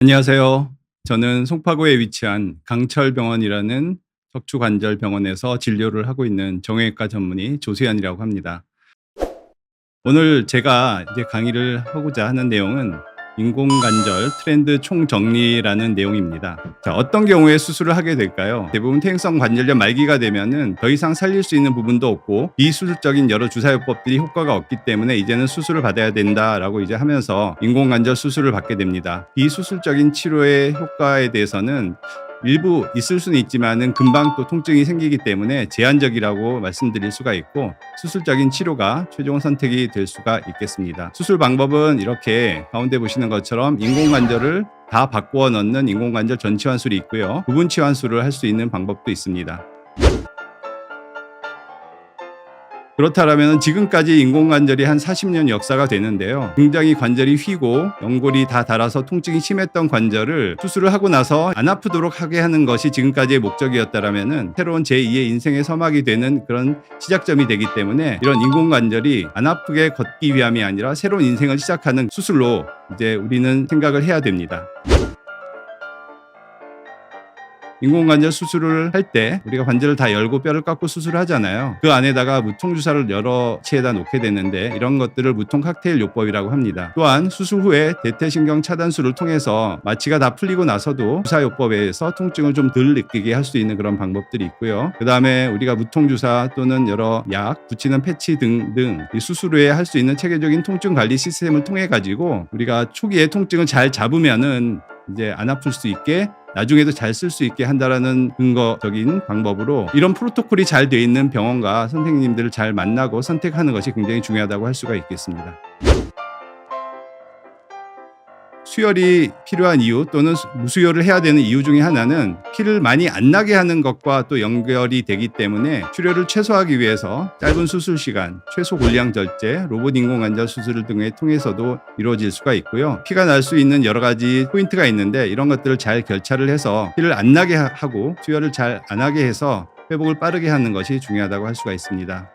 안녕하세요. 저는 송파구에 위치한 강철병원이라는 척추관절병원에서 진료를 하고 있는 정형외과 전문의 조수연이라고 합니다. 오늘 제가 이제 강의를 하고자 하는 내용은 인공관절 트렌드 총정리라는 내용입니다. 자, 어떤 경우에 수술을 하게 될까요? 대부분 퇴행성 관절염 말기가 되면은 더 이상 살릴 수 있는 부분도 없고 비수술적인 여러 주사요법들이 효과가 없기 때문에 이제는 수술을 받아야 된다라고 이제 하면서 인공관절 수술을 받게 됩니다. 비수술적인 치료의 효과에 대해서는 일부 있을 수는 있지만은 금방 또 통증이 생기기 때문에 제한적이라고 말씀드릴 수가 있고 수술적인 치료가 최종 선택이 될 수가 있겠습니다. 수술 방법은 이렇게 가운데 보시는 것처럼 인공관절을 다 바꾸어 넣는 인공관절 전치환술이 있고요. 부분 치환술을 할 수 있는 방법도 있습니다. 그렇다면 지금까지 인공관절이 한 40년 역사가 되는데요. 굉장히 관절이 휘고 연골이 다 닳아서 통증이 심했던 관절을 수술을 하고 나서 안 아프도록 하게 하는 것이 지금까지의 목적이었다면 새로운 제2의 인생의 서막이 되는 그런 시작점이 되기 때문에 이런 인공관절이 안 아프게 걷기 위함이 아니라 새로운 인생을 시작하는 수술로 이제 우리는 생각을 해야 됩니다. 인공관절 수술을 할 때 우리가 관절을 다 열고 뼈를 깎고 수술을 하잖아요. 그 안에다가 무통주사를 여러 치에다 놓게 되는데 이런 것들을 무통 칵테일 요법이라고 합니다. 또한 수술 후에 대퇴신경 차단술을 통해서 마취가 다 풀리고 나서도 주사요법에 의해서 통증을 좀 덜 느끼게 할 수 있는 그런 방법들이 있고요. 그 다음에 우리가 무통주사 또는 여러 약, 붙이는 패치 등등 수술 후에 할 수 있는 체계적인 통증 관리 시스템을 통해 가지고 우리가 초기에 통증을 잘 잡으면은 이제 안 아플 수 있게 나중에도 잘 쓸 수 있게 한다라는 근거적인 방법으로 이런 프로토콜이 잘 돼 있는 병원과 선생님들을 잘 만나고 선택하는 것이 굉장히 중요하다고 할 수가 있겠습니다. 수혈이 필요한 이유 또는 무수혈을 해야 되는 이유 중에 하나는 피를 많이 안 나게 하는 것과 또 연결이 되기 때문에 출혈을 최소화하기 위해서 짧은 수술 시간, 최소 골량 절제, 로봇 인공관절 수술 등을 통해서도 이루어질 수가 있고요. 피가 날 수 있는 여러 가지 포인트가 있는데 이런 것들을 잘 결차를 해서 피를 안 나게 하고 수혈을 잘 안 하게 해서 회복을 빠르게 하는 것이 중요하다고 할 수가 있습니다.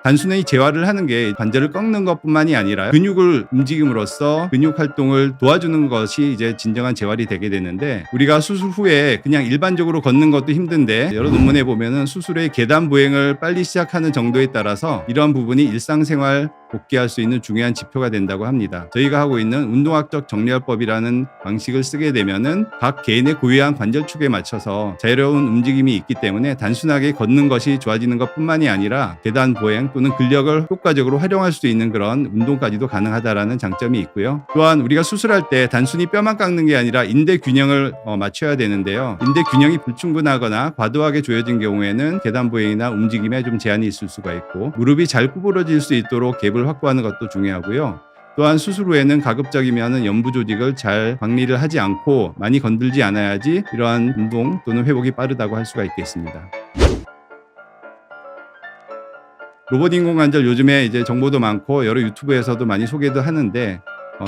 단순히 재활을 하는 게 관절을 꺾는 것뿐만이 아니라 근육을 움직임으로써 근육 활동을 도와주는 것이 이제 진정한 재활이 되게 되는데 우리가 수술 후에 그냥 일반적으로 걷는 것도 힘든데 여러 논문에 보면은 수술 후에 계단 보행을 빨리 시작하는 정도에 따라서 이러한 부분이 일상생활 복귀할 수 있는 중요한 지표가 된다고 합니다. 저희가 하고 있는 운동학적 정렬법이라는 방식을 쓰게 되면은 각 개인의 고유한 관절축에 맞춰서 자유로운 움직임이 있기 때문에 단순하게 걷는 것이 좋아지는 것뿐만이 아니라 계단 보행 또는 근력을 효과적으로 활용할 수 있는 그런 운동까지도 가능하다라는 장점이 있고요. 또한 우리가 수술할 때 단순히 뼈만 깎는 게 아니라 인대 균형을 맞춰야 되는데요. 인대 균형이 불충분하거나 과도하게 조여진 경우에는 계단 보행이나 움직임에 좀 제한이 있을 수가 있고 무릎이 잘 구부러질 수 있도록 갭을 확보하는 것도 중요하고요. 또한 수술 후에는 가급적이면 연부 조직을 잘 박리를 하지 않고 많이 건들지 않아야지 이러한 운동 또는 회복이 빠르다고 할 수가 있겠습니다. 로봇 인공관절 요즘에 이제 정보도 많고 여러 유튜브에서도 많이 소개도 하는데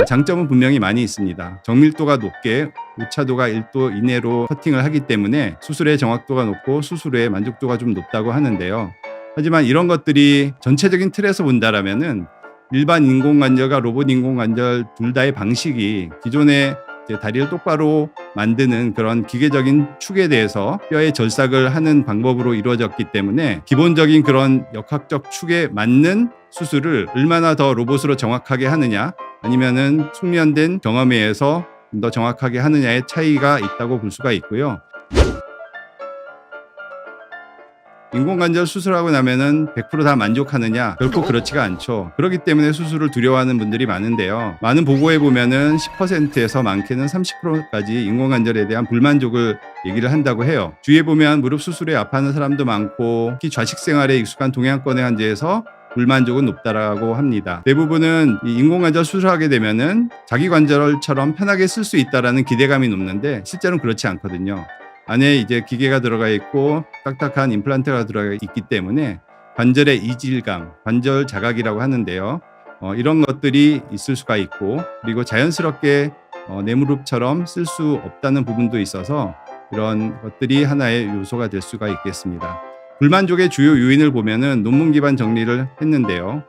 장점은 분명히 많이 있습니다. 정밀도가 높게 오차도가 1도 이내로 커팅을 하기 때문에 수술의 정확도가 높고 수술 후의 만족도가 좀 높다고 하는데요. 하지만 이런 것들이 전체적인 틀에서 본다라면은 일반 인공관절과 로봇 인공관절 둘 다의 방식이 기존의 다리를 똑바로 만드는 그런 기계적인 축에 대해서 뼈의 절삭을 하는 방법으로 이루어졌기 때문에 기본적인 그런 역학적 축에 맞는 수술을 얼마나 더 로봇으로 정확하게 하느냐 아니면은 숙련된 경험에 의해서 더 정확하게 하느냐의 차이가 있다고 볼 수가 있고요. 인공관절 수술하고 나면은 100% 다 만족하느냐? 결코 그렇지가 않죠. 그렇기 때문에 수술을 두려워하는 분들이 많은데요. 많은 보고에 보면은 10%에서 많게는 30%까지 인공관절에 대한 불만족을 얘기를 한다고 해요. 주위에 보면 무릎 수술에 아파하는 사람도 많고 특히 좌식 생활에 익숙한 동양권의 환자에서 불만족은 높다라고 합니다. 대부분은 이 인공관절 수술하게 되면은 자기 관절처럼 편하게 쓸 수 있다라는 기대감이 높는데 실제로는 그렇지 않거든요. 안에 이제 기계가 들어가 있고 딱딱한 임플란트가 들어가 있기 때문에 관절의 이질감, 관절 자각이라고 하는데요. 이런 것들이 있을 수가 있고 그리고 자연스럽게 내 무릎처럼 쓸 수 없다는 부분도 있어서 이런 것들이 하나의 요소가 될 수가 있겠습니다. 불만족의 주요 요인을 보면은 논문 기반 정리를 했는데요.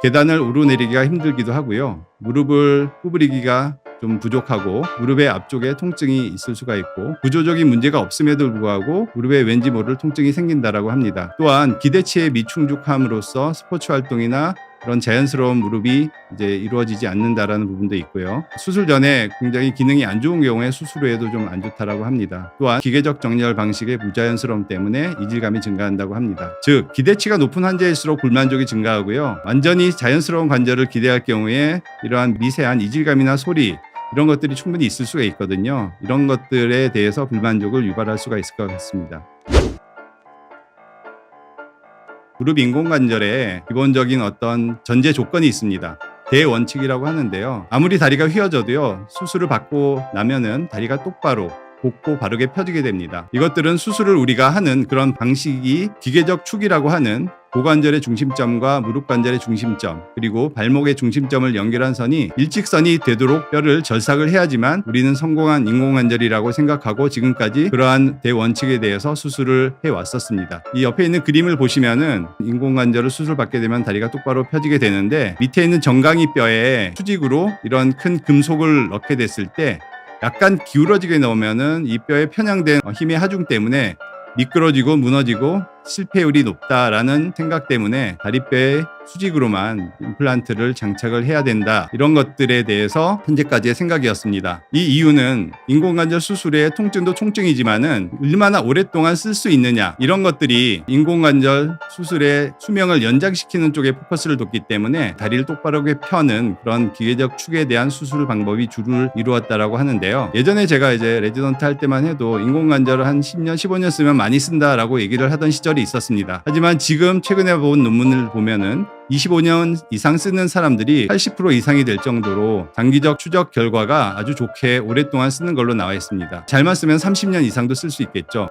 계단을 오르내리기가 힘들기도 하고요. 무릎을 구부리기가 좀 부족하고 무릎의 앞쪽에 통증이 있을 수가 있고 구조적인 문제가 없음에도 불구하고 무릎에 왠지 모를 통증이 생긴다라고 합니다. 또한 기대치의 미충족함으로써 스포츠 활동이나 그런 자연스러운 무릎이 이제 이루어지지 않는다라는 부분도 있고요. 수술 전에 굉장히 기능이 안 좋은 경우에 수술 후에도 좀 안 좋다라고 합니다. 또한 기계적 정렬 방식의 무자연스러움 때문에 이질감이 증가한다고 합니다. 즉 기대치가 높은 환자일수록 불만족이 증가하고요. 완전히 자연스러운 관절을 기대할 경우에 이러한 미세한 이질감이나 소리 이런 것들이 충분히 있을 수가 있거든요. 이런 것들에 대해서 불만족을 유발할 수가 있을 것 같습니다. 무릎 인공관절에 기본적인 어떤 전제 조건이 있습니다. 대원칙이라고 하는데요. 아무리 다리가 휘어져도요. 수술을 받고 나면은 다리가 똑바로 곧고 바르게 펴지게 됩니다. 이것들은 수술을 우리가 하는 그런 방식이 기계적 축이라고 하는 고관절의 중심점과 무릎관절의 중심점 그리고 발목의 중심점을 연결한 선이 일직선이 되도록 뼈를 절삭을 해야지만 우리는 성공한 인공관절이라고 생각하고 지금까지 그러한 대원칙에 대해서 수술을 해왔었습니다. 이 옆에 있는 그림을 보시면은 인공관절을 수술받게 되면 다리가 똑바로 펴지게 되는데 밑에 있는 정강이 뼈에 수직으로 이런 큰 금속을 넣게 됐을 때 약간 기울어지게 넣으면은 이 뼈에 편향된 힘의 하중 때문에 미끄러지고 무너지고 실패율이 높다라는 생각 때문에 다리뼈에 수직으로만 임플란트를 장착을 해야 된다. 이런 것들에 대해서 현재까지의 생각이었습니다. 이 이유는 인공관절 수술의 통증도 통증이지만은 얼마나 오랫동안 쓸 수 있느냐 이런 것들이 인공관절 수술의 수명을 연장시키는 쪽에 포커스를 뒀기 때문에 다리를 똑바로 펴는 그런 기계적 축에 대한 수술 방법이 주를 이루었다라고 하는데요. 예전에 제가 이제 레지던트 할 때만 해도 인공관절을 한 10년, 15년 쓰면 많이 쓴다라고 얘기를 하던 시절이 있었습니다. 하지만 지금 최근에 본 논문을 보면은 25년 이상 쓰는 사람들이 80% 이상이 될 정도로 장기적 추적 결과가 아주 좋게 오랫동안 쓰는 걸로 나와 있습니다. 잘만 쓰면 30년 이상도 쓸 수 있겠죠.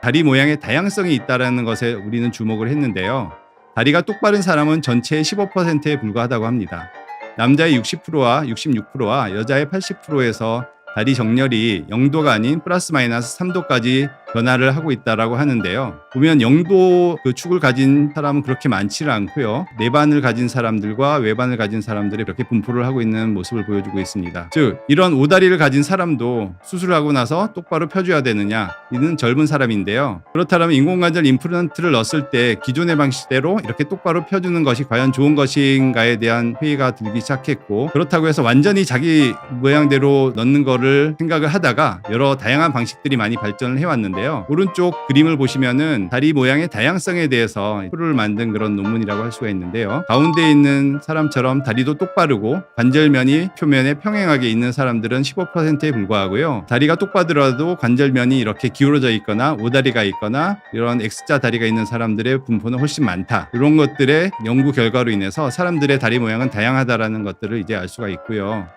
다리 모양의 다양성이 있다는 것에 우리는 주목을 했는데요. 다리가 똑바른 사람은 전체의 15%에 불과하다고 합니다. 남자의 60%와 66%와 여자의 80%에서 다리 정렬이 0도가 아닌 플러스 마이너스 3도까지 변화를 하고 있다라고 하는데요. 보면 0도 그 축을 가진 사람은 그렇게 많지는 않고요. 내반을 가진 사람들과 외반을 가진 사람들이 그렇게 분포를 하고 있는 모습을 보여주고 있습니다. 즉 이런 오다리를 가진 사람도 수술을 하고 나서 똑바로 펴줘야 되느냐 이는 젊은 사람인데요. 그렇다면 인공관절 임플란트를 넣었을 때 기존의 방식대로 이렇게 똑바로 펴주는 것이 과연 좋은 것인가에 대한 회의가 들기 시작했고 그렇다고 해서 완전히 자기 모양대로 넣는 거를 생각을 하다가 여러 다양한 방식들이 많이 발전을 해왔는데 오른쪽 그림을 보시면은 다리 모양의 다양성에 대해서 표를 만든 그런 논문이라고 할 수가 있는데요. 가운데 있는 사람처럼 다리도 똑바르고 관절면이 표면에 평행하게 있는 사람들은 15%에 불과하고요. 다리가 똑바르더라도 관절면이 이렇게 기울어져 있거나 오다리가 있거나 이런 X자 다리가 있는 사람들의 분포는 훨씬 많다. 이런 것들의 연구 결과로 인해서 사람들의 다리 모양은 다양하다라는 것들을 이제 알 수가 있고요.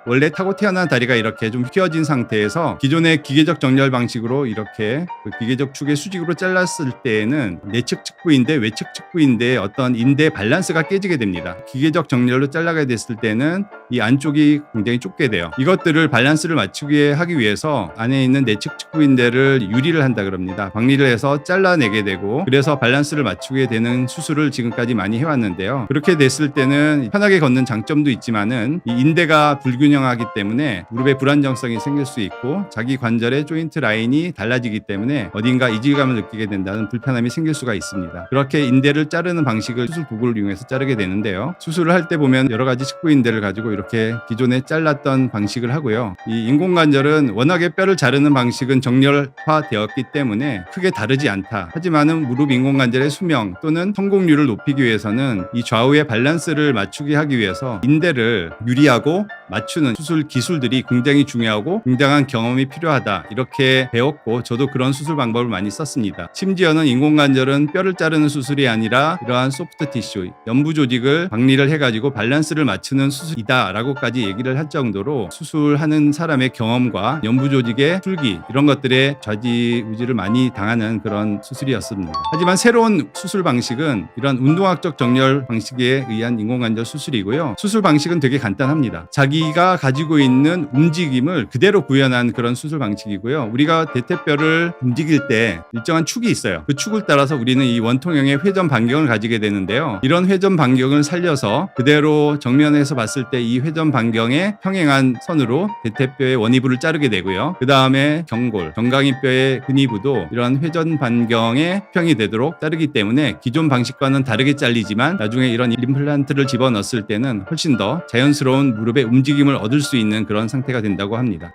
원래 타고 태어난 다리가 이렇게 좀 휘어진 상태에서 기존의 기계적 정렬 방식으로 이렇게 그 기계적 축의 수직으로 잘랐을 때에는 내측 측부인대, 외측 측부인대의 어떤 인대 밸런스가 깨지게 됩니다. 기계적 정렬로 잘라게 됐을 때는 이 안쪽이 굉장히 좁게 돼요. 이것들을 밸런스를 맞추게 하기 위해서 안에 있는 내측 측부인대를 유리를 한다 그럽니다. 박리를 해서 잘라내게 되고 그래서 밸런스를 맞추게 되는 수술을 지금까지 많이 해왔는데요. 그렇게 됐을 때는 편하게 걷는 장점도 있지만은 이 인대가 불균형 하기 때문에 무릎에 불안정성이 생길 수 있고 자기 관절의 조인트 라인이 달라지기 때문에 어딘가 이질감을 느끼게 된다는 불편함이 생길 수가 있습니다. 그렇게 인대를 자르는 방식을 수술 도구를 이용해서 자르게 되는데요. 수술을 할 때 보면 여러 가지 측부인대를 가지고 이렇게 기존에 잘랐던 방식을 하고요. 이 인공관절은 워낙에 뼈를 자르는 방식은 정렬화되었기 때문에 크게 다르지 않다. 하지만은 무릎 인공관절의 수명 또는 성공률을 높이기 위해서는 이 좌우의 밸런스를 맞추게 하기 위해서 인대를 유리하고 맞추는 수술 기술들이 굉장히 중요하고 굉장한 경험이 필요하다 이렇게 배웠고 저도 그런 수술 방법을 많이 썼습니다. 심지어는 인공관절은 뼈를 자르는 수술이 아니라 이러한 소프트 티슈, 연부 조직을 박리를 해가지고 밸런스를 맞추는 수술이다 된다라고까지 얘기를 할 정도로 수술하는 사람의 경험과 연부 조직의 풀기 이런 것들에 좌지우지를 많이 당하는 그런 수술이었습니다. 하지만 새로운 수술 방식은 이런 운동학적 정렬 방식에 의한 인공관절 수술이고요. 수술 방식은 되게 간단합니다. 자기가 가지고 있는 움직임을 그대로 구현한 그런 수술 방식이고요. 우리가 대퇴뼈를 움직일 때 일정한 축이 있어요. 그 축을 따라서 우리는 이 원통형의 회전 반경을 가지게 되는데요. 이런 회전 반경을 살려서 그대로 정면에서 봤을 때 이 회전 반경에 평행한 선으로 대퇴뼈의 원위부를 자르게 되고요. 그 다음에 경골, 정강이뼈의 근위부도 이런 회전 반경에 평이 되도록 자르기 때문에 기존 방식과는 다르게 잘리지만 나중에 이런 임플란트를 집어넣었을 때는 훨씬 더 자연스러운 무릎의 움직임을 얻을 수 있는 그런 상태가 된다고 합니다.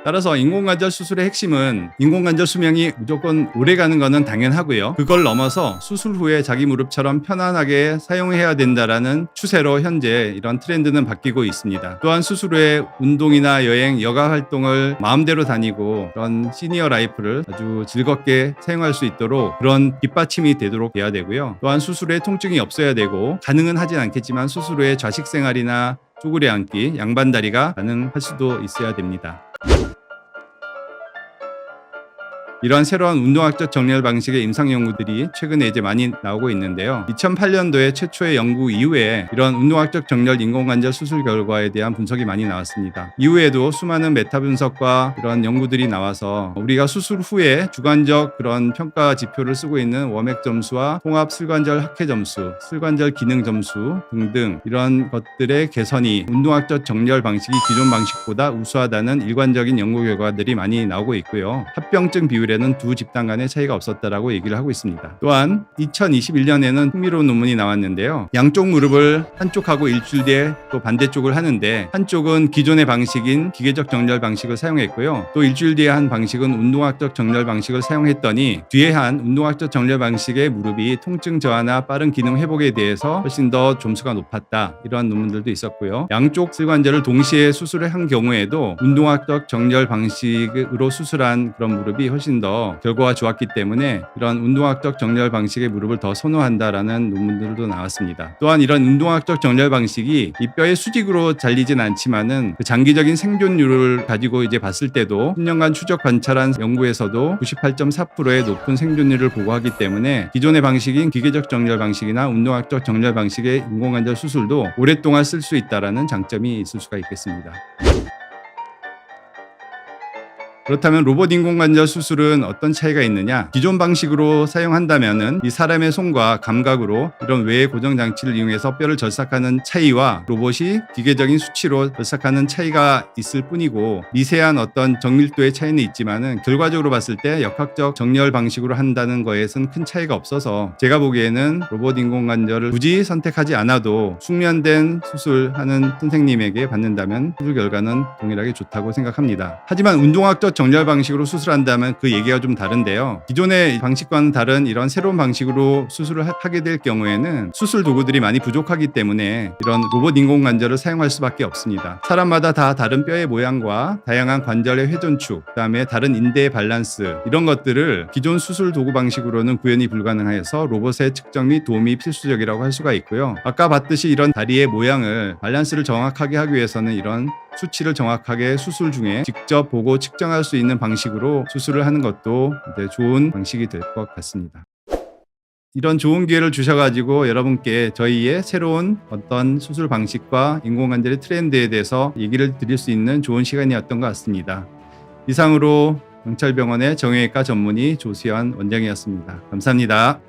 따라서 인공관절 수술의 핵심은 인공관절 수명이 무조건 오래 가는 것은 당연하고요. 그걸 넘어서 수술 후에 자기 무릎처럼 편안하게 사용해야 된다라는 추세로 현재 이런 트렌드는 바뀌고 있습니다. 또한 수술 후에 운동이나 여행, 여가 활동을 마음대로 다니고 그런 시니어 라이프를 아주 즐겁게 사용할 수 있도록 그런 뒷받침이 되도록 돼야 되고요. 또한 수술 후에 통증이 없어야 되고 가능은 하진 않겠지만 수술 후에 좌식 생활이나 쪼그려 앉기, 양반다리가 가능할 수도 있어야 됩니다. 이러한 새로운 운동학적 정렬 방식의 임상 연구들이 최근에 이제 많이 나오고 있는데요. 2008년도에 최초의 연구 이후에 이런 운동학적 정렬 인공관절 수술 결과에 대한 분석이 많이 나왔습니다. 이후에도 수많은 메타 분석과 이런 연구들이 나와서 우리가 수술 후에 주관적 그런 평가 지표를 쓰고 있는 워맥 점수와 통합 슬관절 학회 점수, 슬관절 기능 점수 등등 이런 것들의 개선이 운동학적 정렬 방식이 기존 방식보다 우수하다는 일관적인 연구 결과들이 많이 나오고 있고요. 합병증 비율 에는 두 집단 간의 차이가 없었다라고 얘기를 하고 있습니다. 또한 2021년에는 흥미로운 논문이 나왔는데요. 양쪽 무릎을 한쪽하고 일주일 뒤에 또 반대쪽을 하는데 한쪽은 기존의 방식인 기계적 정렬 방식을 사용했고요. 또 일주일 뒤에 한 방식은 운동학적 정렬 방식을 사용했더니 뒤에 한 운동학적 정렬 방식의 무릎이 통증 저하나 빠른 기능 회복에 대해서 훨씬 더 점수가 높았다. 이러한 논문들도 있었고요. 양쪽 슬관절을 동시에 수술을 한 경우에도 운동학적 정렬 방식으로 수술한 그런 무릎이 훨씬 더 결과가 좋았기 때문에 이런 운동학적 정렬 방식의 무릎을 더 선호한다라는 논문들도 나왔습니다. 또한 이런 운동학적 정렬 방식이 이 뼈의 수직으로 잘리진 않지만은 그 장기적인 생존율을 가지고 이제 봤을 때도 10년간 추적 관찰한 연구에서도 98.4%의 높은 생존율을 보고하기 때문에 기존의 방식인 기계적 정렬 방식이나 운동학적 정렬 방식의 인공관절 수술도 오랫동안 쓸 수 있다라는 장점이 있을 수가 있겠습니다. 그렇다면 로봇 인공관절 수술은 어떤 차이가 있느냐? 기존 방식으로 사용한다면은 이 사람의 손과 감각으로 이런 외의 고정 장치를 이용해서 뼈를 절삭하는 차이와 로봇이 기계적인 수치로 절삭하는 차이가 있을 뿐이고 미세한 어떤 정밀도의 차이는 있지만은 결과적으로 봤을 때 역학적 정렬 방식으로 한다는 거에선 큰 차이가 없어서 제가 보기에는 로봇 인공관절을 굳이 선택하지 않아도 숙련된 수술하는 선생님에게 받는다면 수술 결과는 동일하게 좋다고 생각합니다. 하지만 운동학적 정렬 방식으로 수술한다면 그 얘기가 좀 다른데요. 기존의 방식과는 다른 이런 새로운 방식으로 수술을 하게 될 경우에는 수술 도구들이 많이 부족하기 때문에 이런 로봇 인공관절을 사용할 수밖에 없습니다. 사람마다 다 다른 뼈의 모양과 다양한 관절의 회전축, 그다음에 다른 인대의 밸런스 이런 것들을 기존 수술 도구 방식으로는 구현이 불가능해서 로봇의 측정 및 도움이 필수적이라고 할 수가 있고요. 아까 봤듯이 이런 다리의 모양을 밸런스를 정확하게 하기 위해서는 이런 수치를 정확하게 수술 중에 직접 보고 측정할 수 있는 방식으로 수술을 하는 것도 좋은 방식이 될 것 같습니다. 이런 좋은 기회를 주셔가지고 여러분께 저희의 새로운 어떤 수술 방식과 인공관절의 트렌드에 대해서 얘기를 드릴 수 있는 좋은 시간이었던 것 같습니다. 이상으로 경찰병원의 정형외과 전문의 조수연 원장이었습니다. 감사합니다.